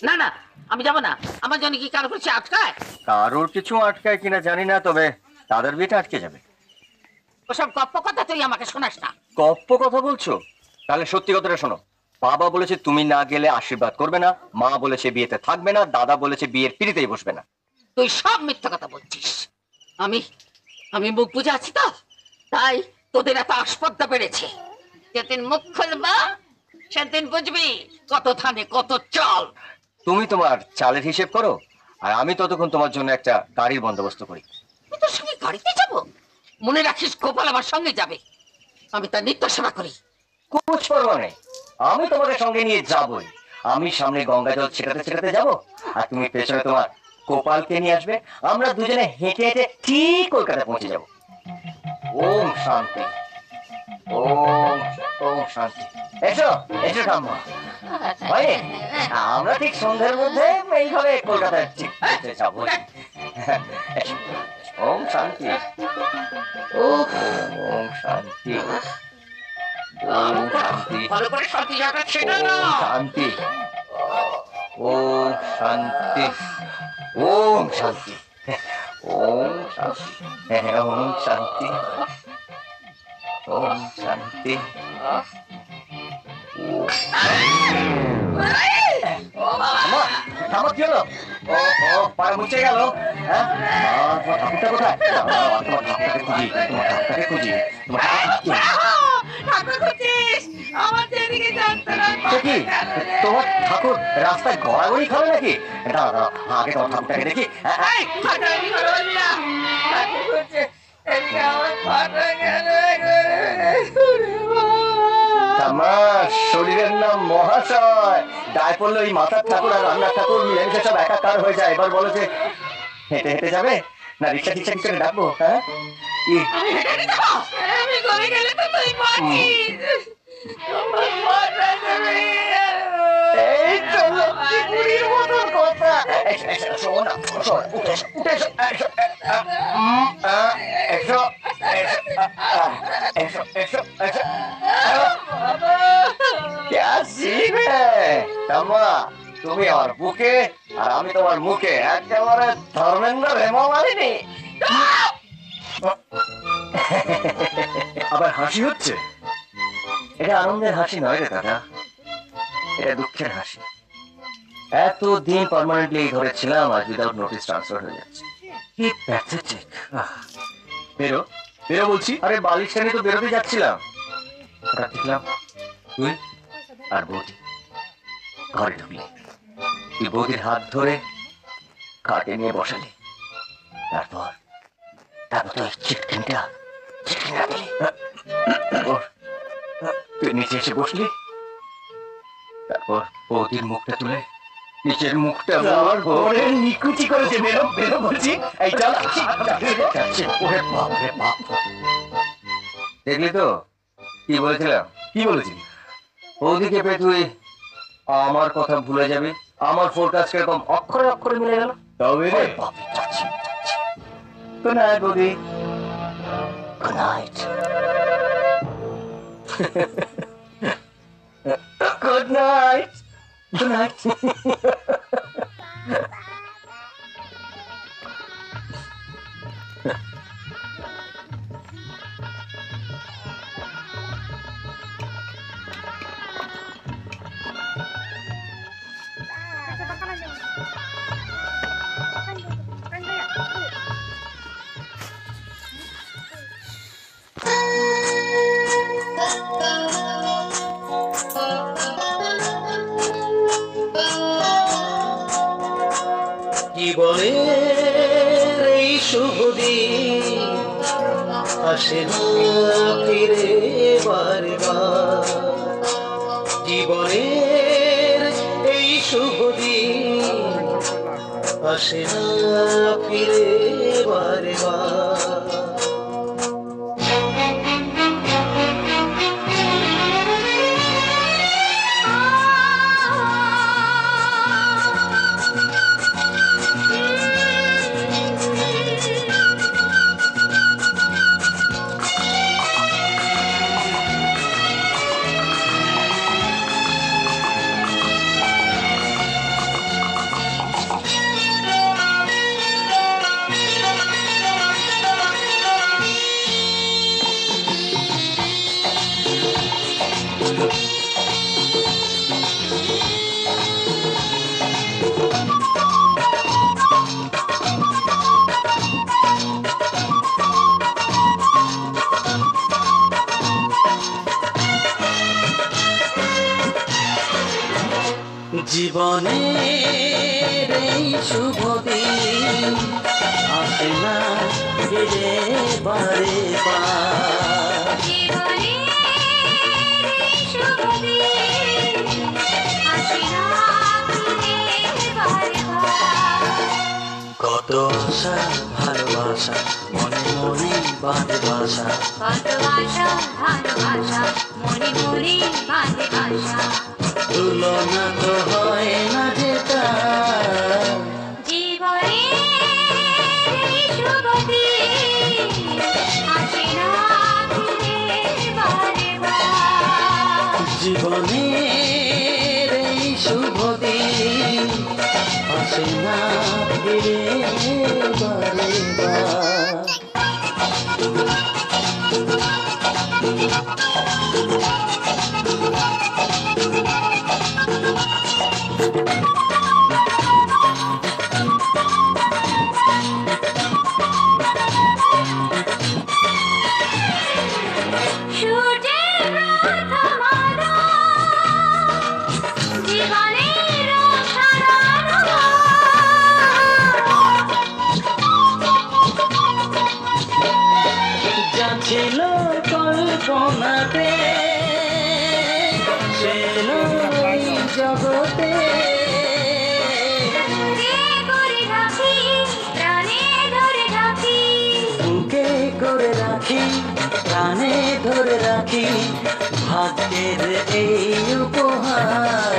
না না, আমি যাব না। আমার জন্য কি কারো কিছু আটকায়? কারোর কিছু আটকায় কিনা জানি না, তবে তাদের বিয়েটা আটকে যাবে। ওসব গপ্প কথা তুই আমাকে শোনাস না। গপ্প কথা বলছো? তাহলে সত্যি কথাটা শোনো। বাবা বলেছে তুমি না গেলে আশীর্বাদ করবে না, মা বলেছে বিয়েতে থাকবে না, দাদা বলেছে বিয়ের পিড়িতেই বসবে না। তুই সব মিথ্যা কথা বলছিস। আমি আমি মুখ বুঝে আছি তো, তাই তোদের এত আসপদ্দা বেড়েছে। যেদিন মুখ খুলবা সেদিন বুঝবি কত ধানে কত চাল। তুমি তোমার চালের হিসেব করো, আর আমি ততক্ষণ তোমার জন্য একটা গাড়ির বন্দোবস্ত করি। আমি তোর সঙ্গে গাড়িতে যাব? মনে রাখিস গোপাল আমার সঙ্গে যাবে। আমি তার নিত্য সেবা করি। কুছ পরোয়া নেই, আমি তোমাকে সঙ্গে নিয়ে যাবই। আমি সামনে গঙ্গা জল ছেটাতে ছেটাতে যাবো, আর তুমি পেছনে তোমার গোপালকে নিয়ে আসবে। আমরা দুজনে হেঁটে হেঁটে ঠিক কলকাতা পৌঁছে যাবো। ওম শান্তি, ওম ওম শান্তি। এসো এসো ঠাম্মা। ভাই, আমরা ঠিক সন্ধ্যের মধ্যে এইভাবে কলকাতায় ঠিক পৌঁছে যাবো। এসো, ওম শান্তি, ওম শান্তি, ওম শান্তি, ভালো করে শান্তি জায়গা ছেড়ে না। ওম শান্তি, ওম শান্তি, ওম শান্তি, ওম শান্তি, ওম শান্তি, ওম শান্তি। থামো, থামো, কি হলো? ও ও, পায়ে মুছে গেল। হ্যাঁ, তোমার ঠাকুরটা কোথায়? তোমার ঠাকুরটাকে খুঁজি, তোমার ঠাকুরটাকে খুঁজি, তোমার ঠাকুর খুঁজিস? আমার যেদিকে জানতে না। সে কি? তোমার ঠাকুর রাস্তায় গড়াগড়ি খাবে নাকি? দাঁড়া দাঁড়া, আগে তোমার ঠাকুরটাকে দেখি। এই, ফাটানি করবি না। ঠাকুর খুঁজছে, এদিকে আমার ফাটা গেল। আমার শরীরের নাম মহাশয়। গায়ে পড়লে ওই মাথার ঠাকুর আর রান্নার ঠাকুর মিলেমিশে সব একাকার হয়ে যায়। এবার বলো যে হেঁটে হেঁটে যাবে না রিক্সা টিক্সা কি করে ডাকবো? হ্যাঁ, কি? আমি হেঁটে যাবো? আমি করে গেলে তো তুই পাচ্ছিস। আমার ফাটা যাবে। এই তো লক্ষ্মী বুড়ির মতন কথা। এসো, এসো, শোন না, শোন, উঠে এসো, উঠে এসো, এসো, এসো, এসো, এসো, এসো। क्या सीन है तम्मा, তুমি আমার বুকে আর আমি তোমার মুখে একেবারে ধর্মেন্দ্র হেমা মালিনী। আবার হাসি হচ্ছে? এটা আনন্দের হাসি নয় রে দাদা, এটা দুঃখের হাসি। এতদিন পার্মানেন্টলি ধরেছিলাম, আজ উইদাউট নোটিস ট্রান্সফার হয়ে যাচ্ছে। কি প্যাথেটিক। বেরো বেরো বলছি। আরে বালিশ টেনে তো বেরোতে যাচ্ছিলাম, হঠাৎ দেখলাম তুই আর বৌদি ঘরে ঢুকলি। তুই বৌদির হাত ধরে খাটে নিয়ে বসালি, তারপর তারপর তোর চিটকিনটা দিলি। তারপর তুই নিচে এসে বসলি, তারপর বৌদির মুখটা তুলে নিচের মুখটা আমার ঘরে নিকুচি করেছে। বেরো বেরো বলছি। এই চল, যাচ্ছে। ওরে বাপ রে বাপ, দেখলি তো কি বলেছিলাম? কি বলেছিলি? ওদিকে পেয়ে তুই আমার কথা ভুলে যাবি। আমার ফোরকাস্ট কিরকম অক্ষরে অক্ষরে মিলে গেল। তবে রে বাপ, যাচ্ছি। গুড নাইট বৌদি, good night, good night, good night. জীবনের এই শুভ দিন আসে না ফিরে বারবার। জীবনের এই শুভ দিন আসে না ফিরে বারবার। জীবনের এই শুভ দিন আসে না ফিরে বারে বার। কত আশা ভালোবাসা মনে মনে বাঁধে বাসা, তুলনা তো হয় না যেটা জীবনের এই শুভ দিন আসে না ফিরে বারে বার। যা ছিল কল্পনাতে ছিল এই জগতে, বুকে করে রাখি প্রাণে ধরে রাখি ভাগ্যের এই উপহার।